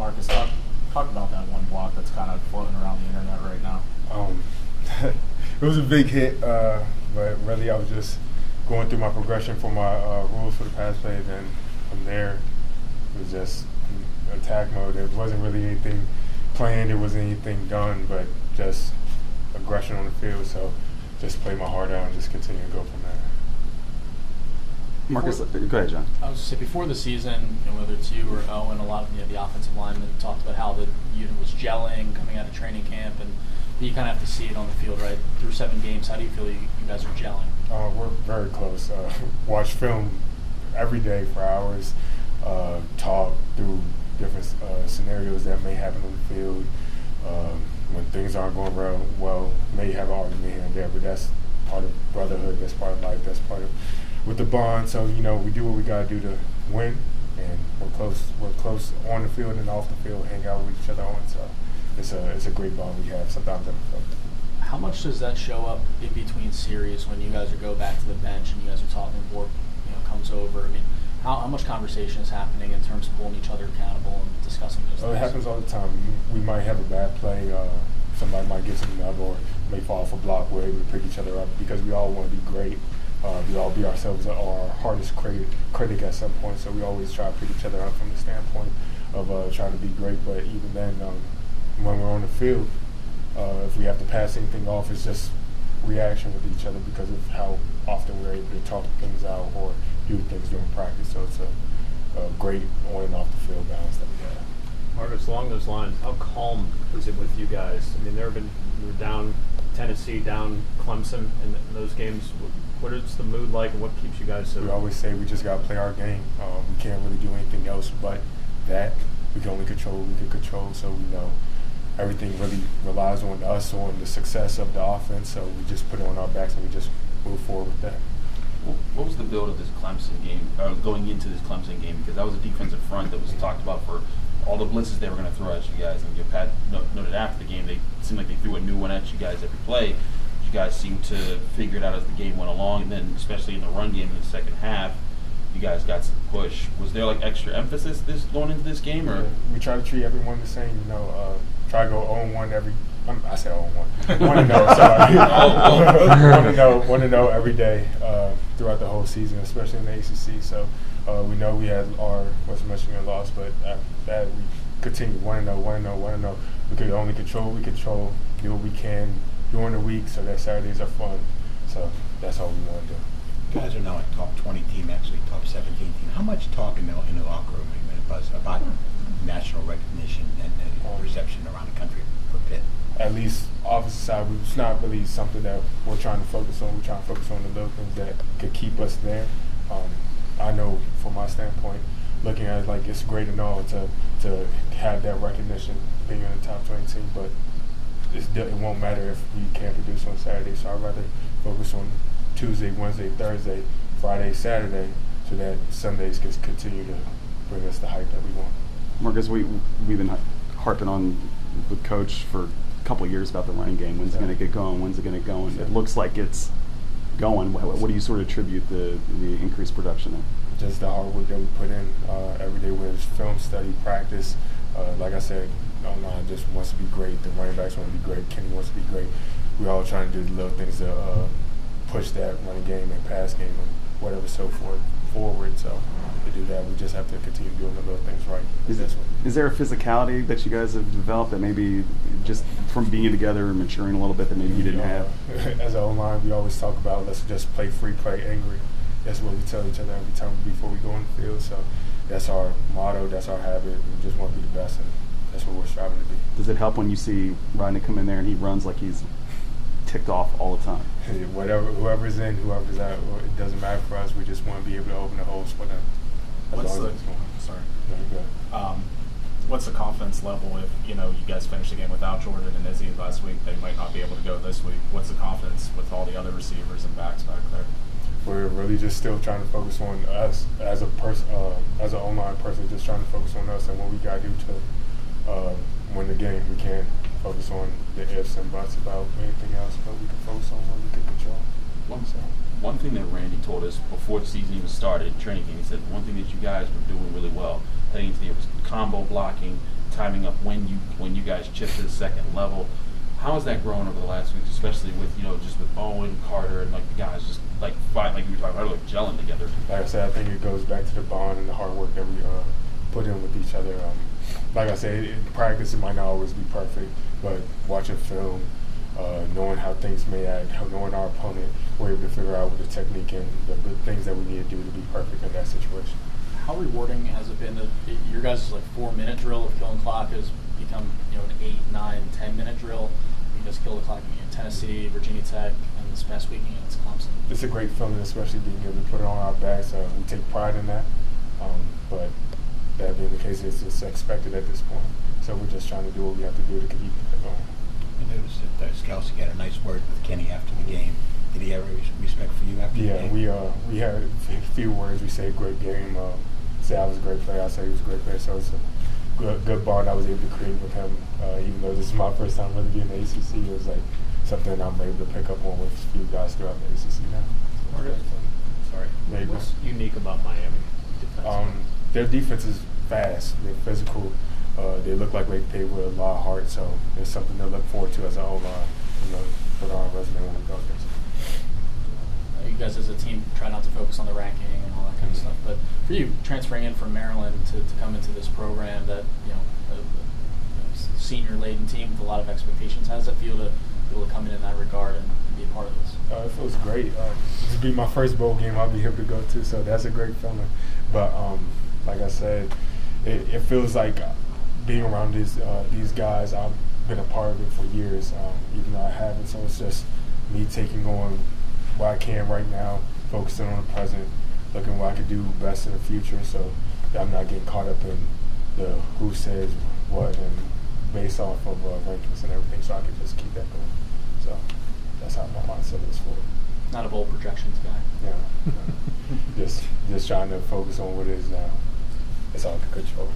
Marcus, talk about that one block that's kind of floating around the internet right now. It was a big hit, but really I was just going through my progression for my rules for the pass play. Then from there, it was just attack mode. There wasn't really anything planned. There wasn't anything done, but just aggression on the field. So just play my heart out and just continue to go from there. Marcus, go ahead, John. I was just say before the season, whether it's you or Owen, a lot of the offensive linemen talked about how the unit was gelling coming out of training camp, and you kind of have to see it on the field, right? Through 7 games, how do you feel you guys are gelling? We're very close. Watch film every day for hours. Talk through different scenarios that may happen on the field. When things aren't going well, may have an argument here and there, but that's part of brotherhood. That's part of life. That's part of with the bond. So we do what we got to do to win, and we're close. We're close on the field and off the field. Hang out with each other on. So it's a great bond we have. Sometimes on the field. How much does that show up in between series when you guys go back to the bench and you guys are talking before comes over? I mean, how much conversation is happening in terms of holding each other accountable and discussing those things? It happens all the time. We might have a bad play. Somebody might get some nub or may fall off a block. We're able to pick each other up because we all want to be great. We all be ourselves our hardest critic at some point. So we always try to pick each other up from the standpoint of trying to be great. But even then, when we're on the field, if we have to pass anything off, it's just reaction with each other because of how often we're able to talk things out or do things during practice. So it's a great on and off the field balance that we have. Marcus, along those lines, how calm is it with you guys? I mean, we were down Tennessee, down Clemson in those games. What is the mood like, and what keeps you guys so? We always say we just got to play our game. We can't really do anything else but that. We can only control what we can control, so we know everything really relies on us, on the success of the offense, so we just put it on our backs and we just move forward with that. What was the build of this Clemson game, going into this Clemson game? Because that was a defensive front that was talked about for all the blitzes they were going to throw at you guys. And Pat noted after the game, they seemed like they threw a new one at you guys every play. You guys seemed to figure it out as the game went along, and then especially in the run game in the second half, you guys got some push. Was there like extra emphasis going into this game, or we try to treat everyone the same? Try to go 0-1 every. I said 0-1. 1-0. Sorry. 1-0 every day throughout the whole season, especially in the ACC. So we know we had our West Michigan loss, but after that we continue 1-0. We can only control what we control, do what we can during the week, so that Saturdays are fun. So that's all we want to do. You guys are now a top 20 team, actually top 17 team. How much talk in the locker room about national recognition and reception around the country for Pitt? At least offensive side, it's not really something that we're trying to focus on. We're trying to focus on the little things that could keep us there. I know from my standpoint, looking at it like it's great and all to have that recognition being in the top 20 team, but it won't matter if we can't produce on Saturday. So I'd rather focus on Tuesday, Wednesday, Thursday, Friday, Saturday, so that Sundays can continue to bring us the hype that we want. Marcus, we've been harping on with Coach for a couple of years about the running game. When's it going to get going? When's it going to go? And it looks like it's going. What do you sort of attribute the increased production in? Just the hard work that we put in every day, whether it's film study, practice. Like I said, online just wants to be great. The running backs want to be great. Kenny wants to be great. We're all trying to do the little things to push that running game and pass game and whatever so forward. So to do that, we just have to continue doing the little things right. Is there a physicality that you guys have developed that maybe just from being together and maturing a little bit that maybe you didn't have? As an O-line, we always talk about let's just play free, play angry. That's what we tell each other every time before we go on the field. So that's our motto, that's our habit. We just want to be the best, and that's what we're striving to be. Does it help when you see Rodney come in there and he runs like he's ticked off all the time? Whoever's in, whoever's out, it doesn't matter for us. We just want to be able to open the holes for them. What's the confidence level if you guys finish the game without Jordan and Izzy last week? They might not be able to go this week. What's the confidence with all the other receivers and backs back there? We're really just still trying to focus on us as a person, as an online person, just trying to focus on us and what we got to do to win the game. We can't focus on the ifs and buts about anything else, but we can focus on what we can control. One thing that Randy told us before the season even started, training game, he said one thing that you guys were doing really well heading into the year was combo blocking, timing up when you guys chip to the second level. How has that grown over the last weeks, especially with just with Owen, Carter, and like the guys just like fight, like you were talking about, like gelling together? Like I said, I think it goes back to the bond and the hard work that we put in with each other. Like I said, in practice it might not always be perfect, but watching film, knowing how things may act, knowing our opponent, we're able to figure out what the technique and the things that we need to do to be perfect in that situation. How rewarding has it been that your guys' like 4-minute drill of killing clock has become an 8, 9, 10-minute drill? You just kill the clock in Tennessee, Virginia Tech, and this past weekend against Clemson. It's a great feeling, especially being able to put it on our backs. We take pride in that, but that being the case, it's just expected at this point. So we're just trying to do what we have to do to keep it going. I noticed that Scalzi had a nice word with Kenny after the game. Did he have respect for you after the game? Yeah, we had a few words. We said great game. Said I was a great player. I said he was a great player. So it's a good bond I was able to create with him. Even though this is my first time really being in the ACC, it was like something I'm able to pick up on with a few guys throughout the ACC now. Sorry. What's unique about Miami defense? Their defense is fast. They're physical. They look like they play with a lot of heart. So it's something to look forward to as an O-line. Put on our resume when we go against them. You guys as a team try not to focus on the ranking and all that kind of stuff, but for you transferring in from Maryland to come into this program that a senior-laden team with a lot of expectations, how does that feel to be able to come in that regard and be a part of this? It feels great. This will be my first bowl game I'll be able to go to, so that's a great feeling. But like I said, it feels like being around these guys. I've been a part of it for years, even though I haven't. So it's just me taking on what I can right now, focusing on the present, looking what I could do best in the future, so that I'm not getting caught up in the who says what and based off of rankings and everything, so I can just keep that going. So that's how my mindset is for it. Not a bold projections guy. Yeah, just trying to focus on what it is now. That's all I can control.